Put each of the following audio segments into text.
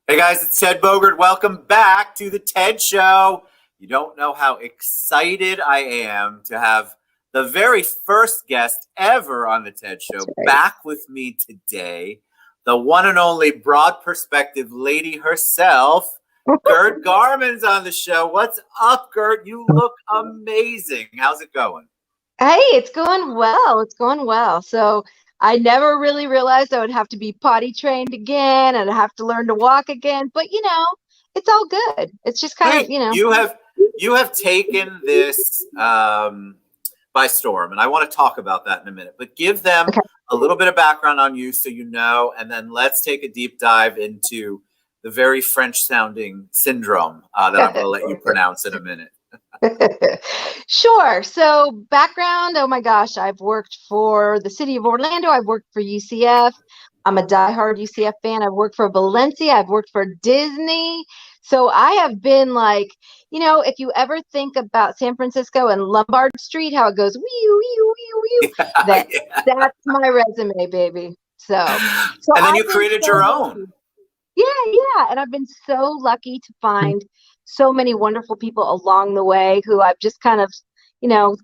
Hey guys, it's Ted Bogert. Welcome back to the Ted Show. You don't know how excited I am to have the very first guest ever on the Ted Show Right. back with me today. The one and only broad perspective lady herself, Gert Garman's on the show. What's up, Gert? You look amazing. How's it going? Hey, it's going well. It's going well. So I never really realized I would have to be potty trained again and have to learn to walk again. But it's all good. It's just kind of, Hey, you have taken this by storm, and I want to talk about that in a minute. But give them okay. a little bit of background on you, so you know, and then let's take a deep dive into the very French-sounding syndrome that I'm going to let you pronounce in a minute. Sure. So background, oh my gosh, I've worked for the city of Orlando. I've worked for UCF. I'm a diehard UCF fan. I've worked for Valencia. I've worked for Disney. So I have been like, if you ever think about San Francisco and Lombard Street, how it goes, wee, wee, wee, wee, that Yeah. that's my resume, baby. So And then you I've been created so your own. lucky. Yeah, yeah. And I've been so lucky to find so many wonderful people along the way who I've just kind of,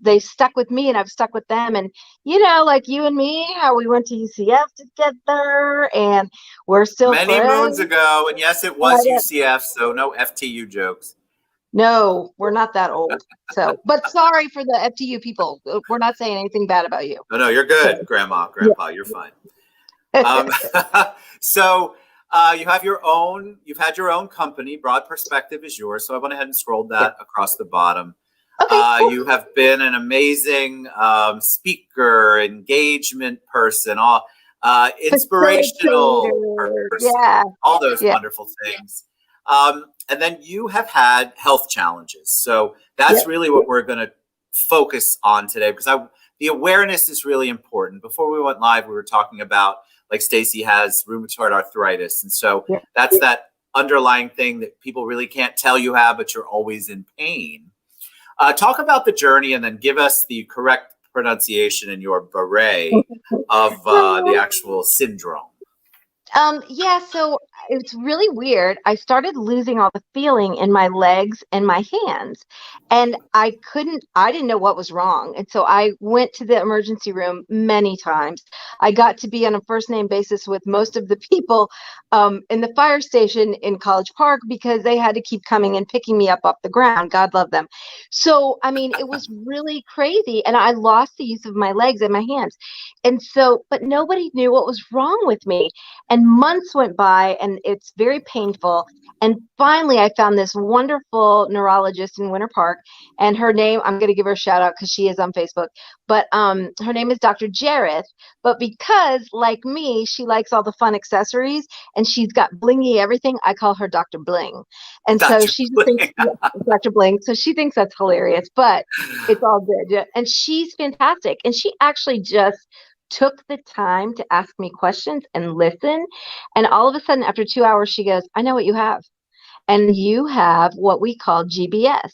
they stuck with me and I've stuck with them. And, like you and me, how we went to UCF together and we're still Many moons friends. ago, and yes, it was UCF, so no FTU jokes. No, we're not that old. So, but sorry for the FTU people. We're not saying anything bad about you. No, no, you're So, good, Grandma, Grandpa, you're fine. Um, so you have your own. You've had your own company. Broad Perspective is yours. So I went ahead and scrolled yeah. that across the bottom. Okay, cool. You have been an amazing speaker, engagement person, all inspirational Facilitator. person, Yeah, all those yeah, wonderful things. And then you have had health challenges. So yeah. that's really what we're going to focus on today because the awareness is really important. Before we went live, we were talking about like Stacy has rheumatoid arthritis. And so Yeah. that's that underlying thing that people really can't tell you have, but you're always in pain. Talk about the journey and then give us the correct pronunciation in your beret of the actual syndrome. Yeah, so it's really weird. I started losing all the feeling in my legs and my hands, and I didn't know what was wrong. And so I went to the emergency room many times. I got to be on a first name basis with most of the people in the fire station in College Park because they had to keep coming and picking me up off the ground. God love them. So, I mean, it was really crazy, and I lost the use of my legs and my hands. And so, but nobody knew what was wrong with me. And months went by and it's very painful. And finally, I found this wonderful neurologist in Winter Park. And her name, I'm going to give her a shout out because she is on Facebook. But her name is Dr. Jareth. But because, like me, she likes all the fun accessories and she's got blingy everything, I call her Dr. Bling. And so Dr. she just thinks, yeah, Dr. Bling. So she thinks that's hilarious, but it's all good. Yeah. And she's fantastic. And she actually just took the time to ask me questions and listen. And all of a sudden, after 2 hours, she goes, I know what you have. And you have what we call GBS.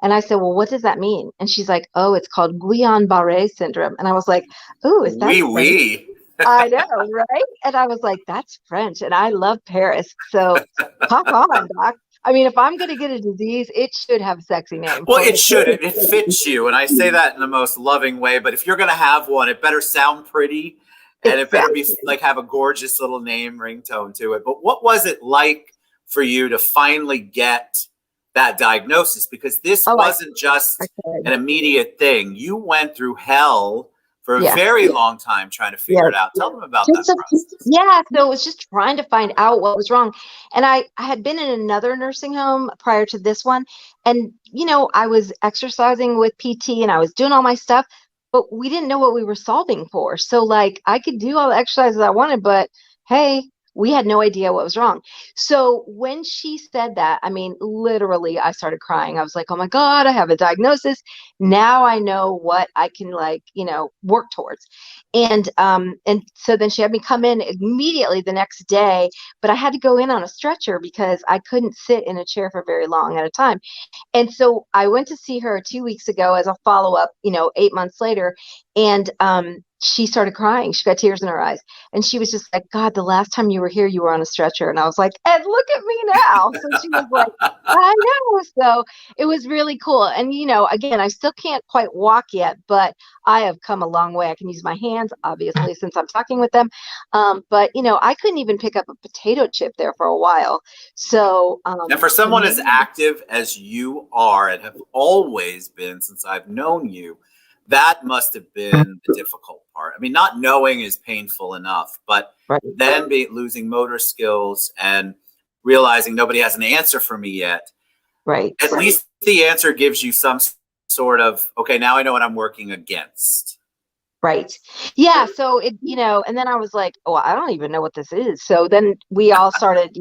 And I said, well, what does that mean? And she's like, oh, it's called Guillain-Barre Syndrome. And I was like, oh, is that Oui, French? oui. I know, right? And I was like, that's French. And I love Paris. So pop on, doc. I mean, if I'm going to get a disease, it should have a sexy name Well, for it me. should. It fits you. And I say that in the most loving way. But if you're going to have one, it better sound pretty and it better be Exactly. like have a gorgeous little name ringtone to it. But what was it like for you to finally get that diagnosis? Because this Oh, wasn't I just could. an immediate thing. You went through hell for a Yeah. very long time trying to Yeah. figure it out. Tell them about that Just process. yeah, so it was just trying to find out what was wrong. And I had been in another nursing home prior to this one. And, I was exercising with PT and I was doing all my stuff, but we didn't know what we were solving for. So, like, I could do all the exercises I wanted, but hey, we had no idea what was wrong. So when she said that, I mean, literally, I started crying. I was like, oh my God, I have a diagnosis. Now I know what I can, like, work towards. And so then she had me come in immediately the next day, but I had to go in on a stretcher because I couldn't sit in a chair for very long at a time. And so I went to see her 2 weeks ago as a follow up, 8 months later. And she started crying. She got tears in her eyes. And she was just like, God, the last time you were here, you were on a stretcher. And I was like, and look at me now. So she was like, I know. So it was really cool. And, again, I still can't quite walk yet, but I have come a long way. I can use my hands, obviously, since I'm talking with them. But, I couldn't even pick up a potato chip there for a while. So, And for someone as active as you are and have always been since I've known you, that must have been the difficult part. I mean, not knowing is painful enough, but right. then losing motor skills and realizing nobody has an answer for me yet. Right. At least the answer gives you some sort of, okay, now I know what I'm working against. Right. Yeah. So and then I was like, oh, I don't even know what this is. So then we all started,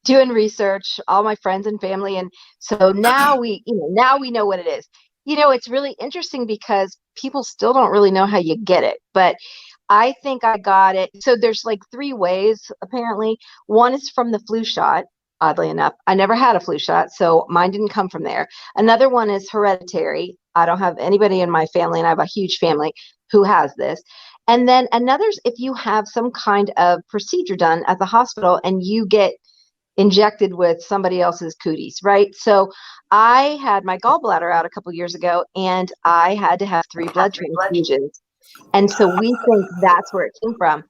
doing research, all my friends and family. And so now now we know what it is. It's really interesting because people still don't really know how you get it, but I think I got it. So there's like three ways, apparently. One is from the flu shot. Oddly enough, I never had a flu shot, so mine didn't come from there. Another one is hereditary. I don't have anybody in my family, and I have a huge family who has this. And then another's if you have some kind of procedure done at the hospital and you get injected with somebody else's cooties, right? So I had my gallbladder out a couple years ago and I had to have 3 blood transfusions. And so we think that's where it came from.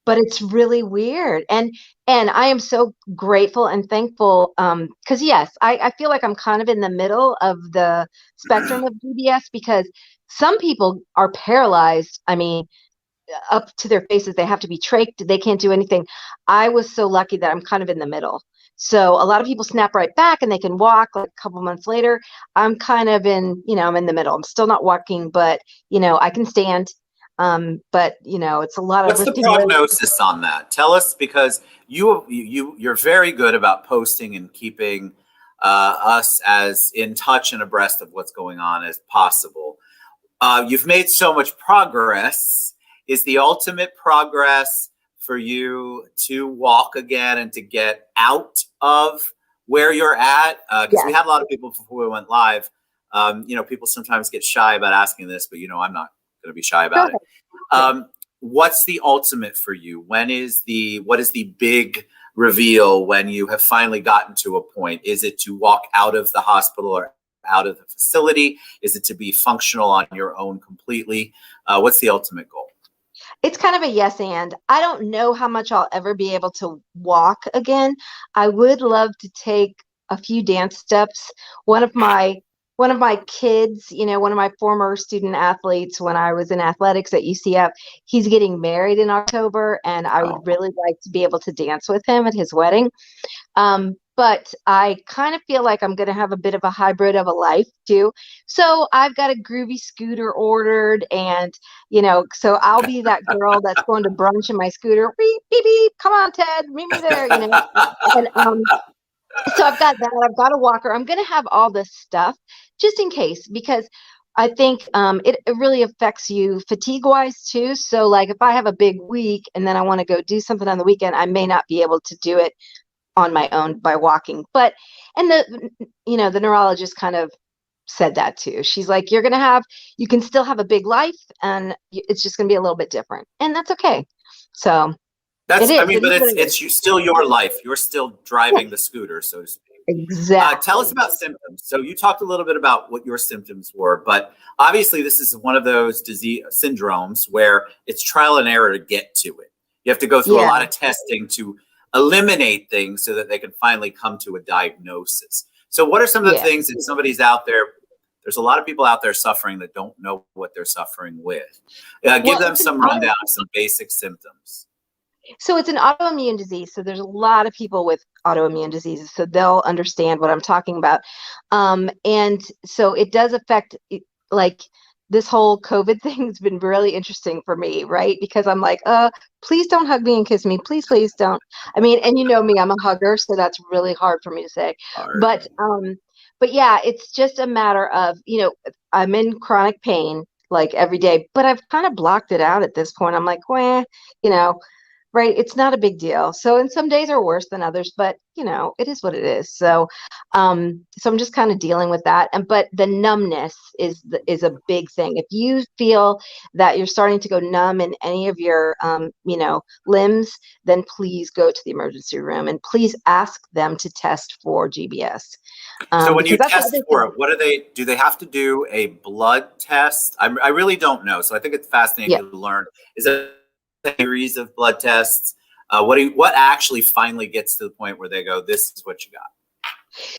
But it's really weird. And I am so grateful and thankful because yes, I feel like I'm kind of in the middle of the spectrum of GBS because some people are paralyzed. I mean, up to their faces, they have to be trached. They can't do anything. I was so lucky that I'm kind of in the middle. So a lot of people snap right back and they can walk like a couple months later. I'm kind of I'm in the middle. I'm still not walking, but I can stand. But it's a lot of What's the lifting weights. prognosis on that? Tell us, because you're very good about posting and keeping us as in touch and abreast of what's going on as possible. You've made so much progress. Is the ultimate progress for you to walk again and to get out of where you're at? Because we had a lot of people before we went live. People sometimes get shy about asking this, but I'm not going to be shy about it. What's the ultimate for you? What is the big reveal when you have finally gotten to a point? Is it to walk out of the hospital or out of the facility? Is it to be functional on your own completely? What's the ultimate goal? It's kind of a yes and. I don't know how much I'll ever be able to walk again. I would love to take a few dance steps. One of my kids, one of my former student athletes when I was in athletics at UCF, he's getting married in October and I would really like to be able to dance with him at his wedding. But I kind of feel like I'm going to have a bit of a hybrid of a life too. So I've got a groovy scooter ordered and, so I'll be that girl that's going to brunch in my scooter. Beep, beep, beep. Come on, Ted, meet me there, And so I've got that. I've got a walker. I'm going to have all this stuff just in case, because I think it really affects you fatigue wise too. So like if I have a big week and then I want to go do something on the weekend, I may not be able to do it on my own by walking. And the neurologist kind of said that too. She's like, you can still have a big life and it's just going to be a little bit different. And that's okay. So but it's still your life. You're still driving the scooter, so to speak. Exactly. Tell us about symptoms. So you talked a little bit about what your symptoms were, but obviously this is one of those disease syndromes where it's trial and error to get to it. You have to go through a lot of testing to eliminate things so that they can finally come to a diagnosis. So what are some of the things that somebody's out there? There's a lot of people out there suffering that don't know what they're suffering with. Give them some rundown of some basic symptoms. So it's an autoimmune disease. So there's a lot of people with autoimmune diseases, so they'll understand what I'm talking about. And so it does affect, like, this whole COVID thing has been really interesting for me, right? Because I'm like, please don't hug me and kiss me. Please, please don't. I mean, and you know me, I'm a hugger, so that's really hard for me to say. But yeah, it's just a matter of, I'm in chronic pain like every day, but I've kind of blocked it out at this point. I'm like, well, right? It's not a big deal. So, and some days are worse than others, but it is what it is. So, so I'm just kind of dealing with that. And but the numbness is a big thing. If you feel that you're starting to go numb in any of your, limbs, then please go to the emergency room and please ask them to test for GBS. So when you Because that's the test other for thing. it, do they have to do a blood test? I really don't know. So I think it's fascinating Yeah. to learn. Is it a series of blood tests? What actually finally gets to the point where they go, this is what you got?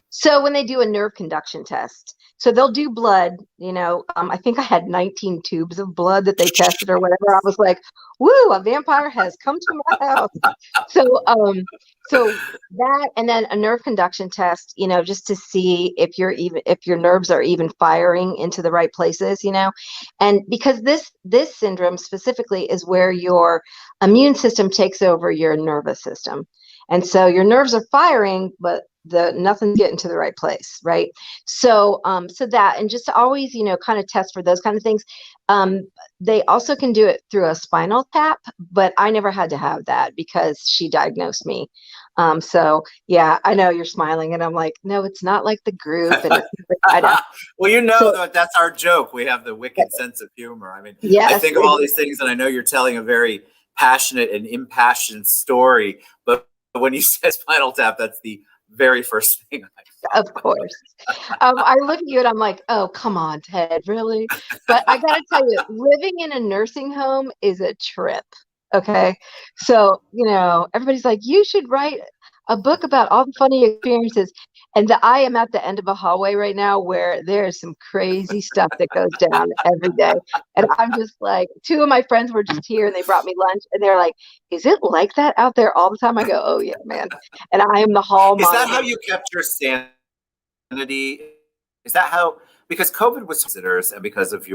So when they do a nerve conduction test, so they'll do blood, I think I had 19 tubes of blood that they tested or whatever. I was like, woo, a vampire has come to my house. So, so that, and then a nerve conduction test, just to see if your nerves are even firing into the right places, and because this syndrome specifically is where your immune system takes over your nervous system. And so your nerves are firing, but nothing's getting to the right place, right? So, so that, and just to always, kind of test for those kind of things. They also can do it through a spinal tap, but I never had to have that because she diagnosed me. So yeah, I know you're smiling, and I'm like, no, it's not like the group, and it's I know. Well, So that's our joke. We have the wicked sense of humor. I mean, I yes, think of all these things, and I know you're telling a very passionate and impassioned story, but when you say Spinal Tap, that's the very first thing I of course. I look at you and I'm like, oh, come on, Ted, really? But I got to tell you, living in a nursing home is a trip. Okay. So, everybody's like, you should write a book about all the funny experiences. And I am at the end of a hallway right now where there's some crazy stuff that goes down every day. And I'm just like, two of my friends were just here and they brought me lunch and they're like, is it like that out there all the time? I go, oh, yeah, man. And I am the hall Is that monitor. how you kept your sanity? Is that how, because COVID was visitors and because of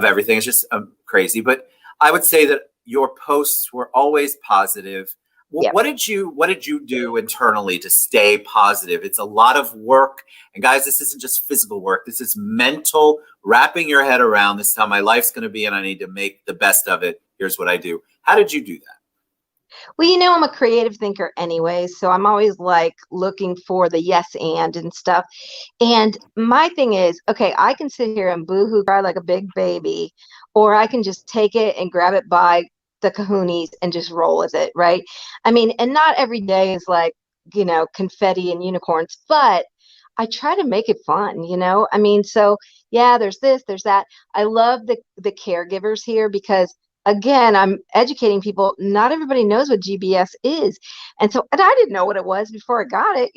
everything, it's just crazy. But I would say that your posts were always positive. Yep. What did you do internally to stay positive? It's a lot of work. And guys, this isn't just physical work. This is mental, wrapping your head around this is how my life's going to be and I need to make the best of it. Here's what I do. How did you do that? Well, I'm a creative thinker anyway, so I'm always like looking for the yes and stuff. And my thing is, okay, I can sit here and boohoo cry like a big baby, or I can just take it and grab it by the kahoonies and just roll with it, right? I mean, and not every day is like, confetti and unicorns, but I try to make it fun, I mean, so yeah, there's this, there's that. I love the caregivers here because again, I'm educating people. Not everybody knows what GBS is. And I didn't know what it was before I got it,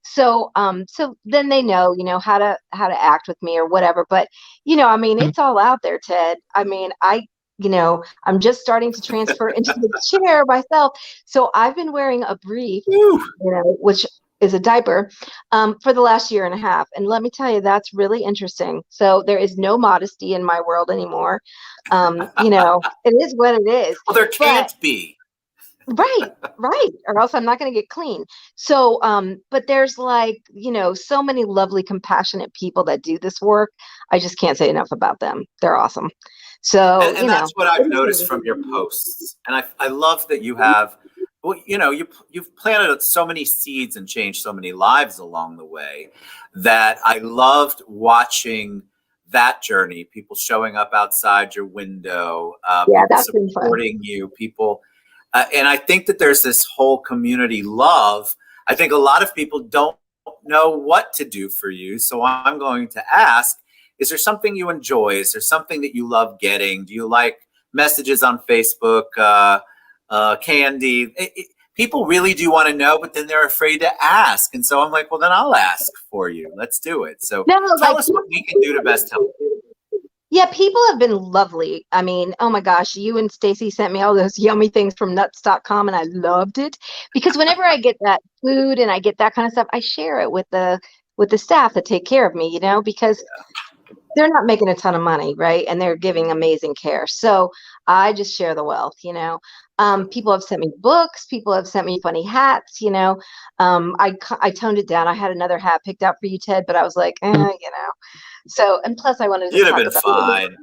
So, so then they know, how to act with me or whatever. But, I mean, it's all out there, Ted. I mean, I'm just starting to transfer into the chair myself. So I've been wearing a brief, which is a diaper, for the last year and a half. And let me tell you, that's really interesting. So there is no modesty in my world anymore. It is what it is. Well, there can't be. Right, right. Or else I'm not going to get clean. So, but there's like, so many lovely, compassionate people that do this work. I just can't say enough about them. They're awesome. So, And that's what I've noticed from your posts. And I love that you have, well, you've planted so many seeds and changed so many lives along the way that I loved watching that journey. People showing up outside your window, yeah, people that's been fun. supporting you, people. And I think that there's this whole community love. I think a lot of people don't know what to do for you. So I'm going to ask, is there something you enjoy? Is there something that you love getting? Do you like messages on Facebook, candy? People really do want to know, but then they're afraid to ask. And so I'm like, well, then I'll ask for you. Let's do it. So No, tell like, us what we can do to best help. yeah, people have been lovely. I mean, oh my gosh, you and Stacy sent me all those yummy things from nuts.com and I loved it because whenever I get that food and I get that kind of stuff, I share it with the staff that take care of me, because they're not making a ton of money, right? And they're giving amazing care. So I just share the wealth, People have sent me books. People have sent me funny hats, I toned it down. I had another hat picked out for you, Ted, but I was like, So, and plus I wanted to You'd have talk been about, fine.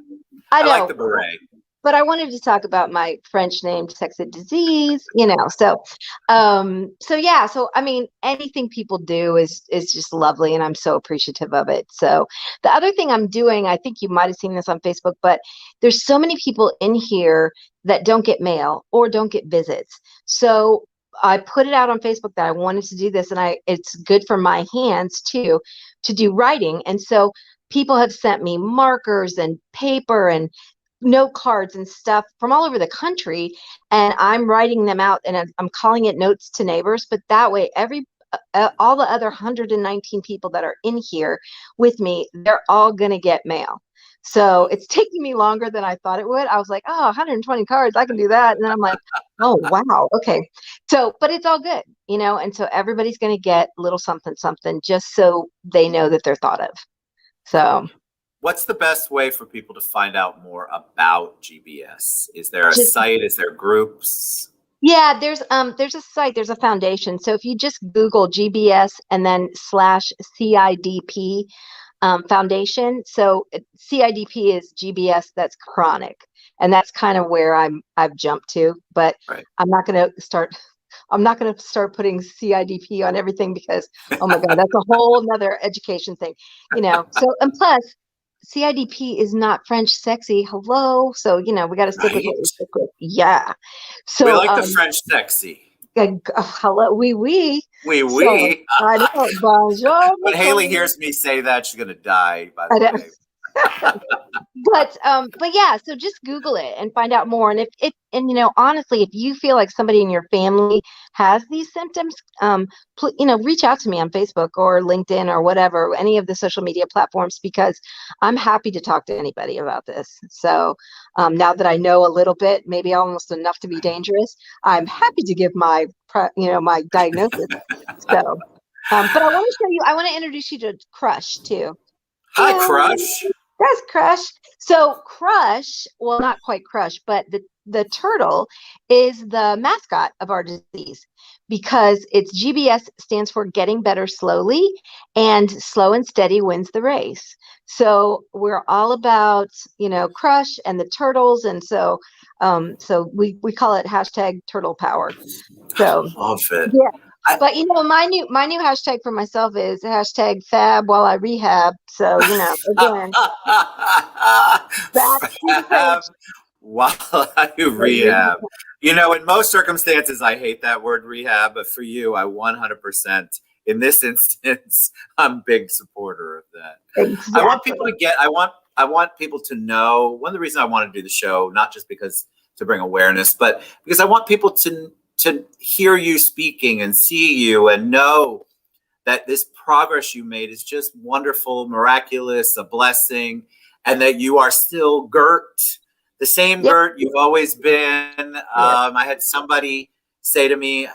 I I like know. the beret. but I wanted to talk about my French named sexy disease, so yeah, so I mean, anything people do is just lovely, and I'm so appreciative of it. So the other thing I'm doing, I think you might have seen this on Facebook, but there's so many people in here that don't get mail or don't get visits. So I put it out on Facebook that I wanted to do this, and it's good for my hands too to do writing. And so people have sent me markers and paper and note cards and stuff from all over the country, and I'm writing them out, and I'm calling it notes to neighbors. But that way, all the other 119 people that are in here with me, they're all going to get mail. So it's taking me longer than I thought it would. I was like, oh, 120 cards, I can do that. And then I'm like, oh, wow. Okay. So, but it's all good, and so everybody's going to get a little something, something, just so they know that they're thought of. So What's the best way for people to find out more about GBS? Is there a just site? Is there groups? Yeah, there's a site, there's a foundation. So if you just Google GBS and then /CIDP foundation. So CIDP is GBS, that's chronic. And that's kind of where I've jumped to, but Right. I'm not going to start putting CIDP on everything because, oh my God, that's a whole nother education thing, So, and plus, CIDP is not French sexy. Hello. So, we got to stick with Right. what we stick with. Yeah. We So, like the French sexy. hello, oui. Oui, So, oui. I know, bonjour. When Haley hears me say that, she's going to die, by I the know. way. But yeah, so just Google it and find out more. And honestly, if you feel like somebody in your family has these symptoms, reach out to me on Facebook or LinkedIn or whatever, any of the social media platforms, because I'm happy to talk to anybody about this. So now that I know a little bit, maybe almost enough to be dangerous, I'm happy to give my diagnosis. So, but I want to introduce you to Crush too. Hi, Crush. That's Crush. So Crush, well, not quite Crush, but the turtle is the mascot of our disease because it's GBS stands for getting better slowly, and slow and steady wins the race. So we're all about, Crush and the turtles. And so we call it #turtle power. So Love it. yeah. I, But my new hashtag for myself is #fab while I rehab. So, again, back to the Fab page. while I rehab. In most circumstances, I hate that word rehab, but for you, I 100%. In this instance, I'm a big supporter of that. Exactly. I want people to know, one of the reasons I want to do the show, not just because to bring awareness, but because I want people to hear you speaking and see you and know that this progress you made is just wonderful, miraculous, a blessing, and that you are still Gert, the same Yep. Gert you've always been. Yep. I had somebody say to me,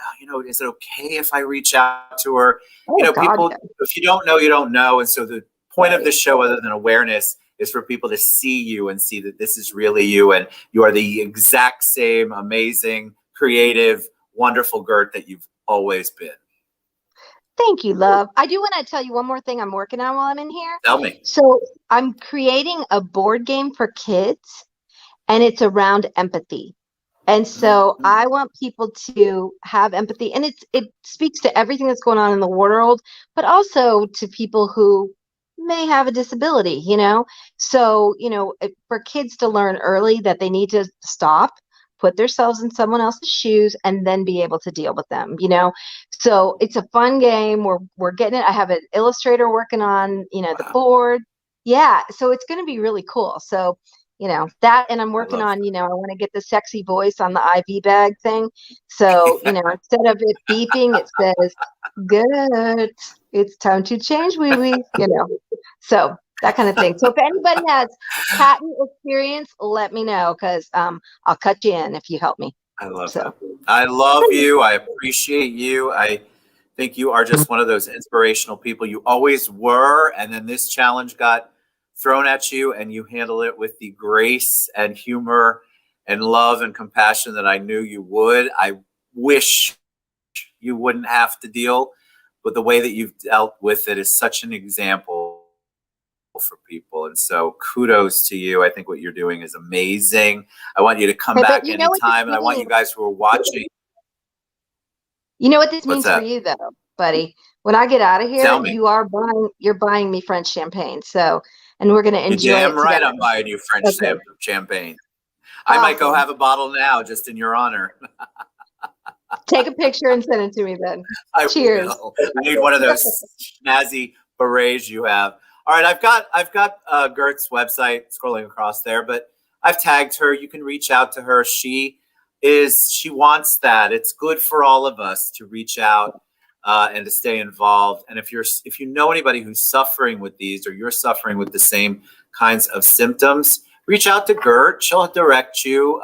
is it okay if I reach out to her? Oh, God, people, yeah. if you don't know, you don't know. And so the point of the show, other than awareness, is for people to see you and see that this is really you, and you are the exact same amazing, creative, wonderful Gert that you've always been. Thank you, love. I do want to tell you one more thing I'm working on while I'm in here. Tell me. So I'm creating a board game for kids, and it's around empathy. And so I want people to have empathy, and it speaks to everything that's going on in the world, but also to people who may have a disability, So, for kids to learn early that they need to stop, put themselves in someone else's shoes, and then be able to deal with them, So it's a fun game. We're getting it. I have an illustrator working on, the board. Yeah, so it's going to be really cool. So that, and I'm working on, I want to get the sexy voice on the IV bag thing. So, instead of it beeping, it says, good, it's time to change wee wee, so that kind of thing. So if anybody has patent experience, let me know, because I'll cut you in if you help me. I love that. I love you. I appreciate you. I think you are just one of those inspirational people. You always were. And then this challenge got thrown at you, and you handle it with the grace and humor and love and compassion that I knew you would. I wish you wouldn't have to deal, but the way that you've dealt with it is such an example for people. And so kudos to you. I think what you're doing is amazing. I want you to come But back you know what this anytime. And I want you means? guys who are watching. You know what this What's means for that? you, though, buddy. When I get out of here, Tell me. you're buying me French champagne. So, and we're gonna You're enjoy damn it right together. I'm buying you French Okay. champagne. I might go Awesome. have a bottle now just in your honor. Take a picture and send it to me then. I Cheers. will. I need one of those snazzy berets you have. All right, I've got Gert's website scrolling across there, but I've tagged her. You can reach out to her. She wants that. It's good for all of us to reach out and to stay involved. And if you know anybody who's suffering with these, or you're suffering with the same kinds of symptoms, reach out to Gert. She'll direct you.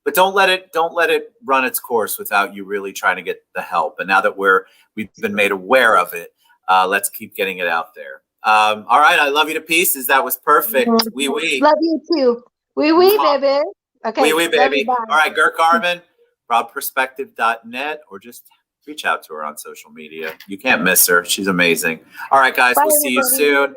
But don't let it run its course without you really trying to get the help. And now that we've been made aware of it, let's keep getting it out there. All right, I love you to pieces. That was perfect. Oui, oui. Love you too. Oui, oui, baby. Okay. Oui, oui, Love you, baby. bye. All right, Gert Garman, proudperspective.net, or just reach out to her on social media. You can't miss her. She's amazing. All right, guys, Bye, we'll see you everybody. soon.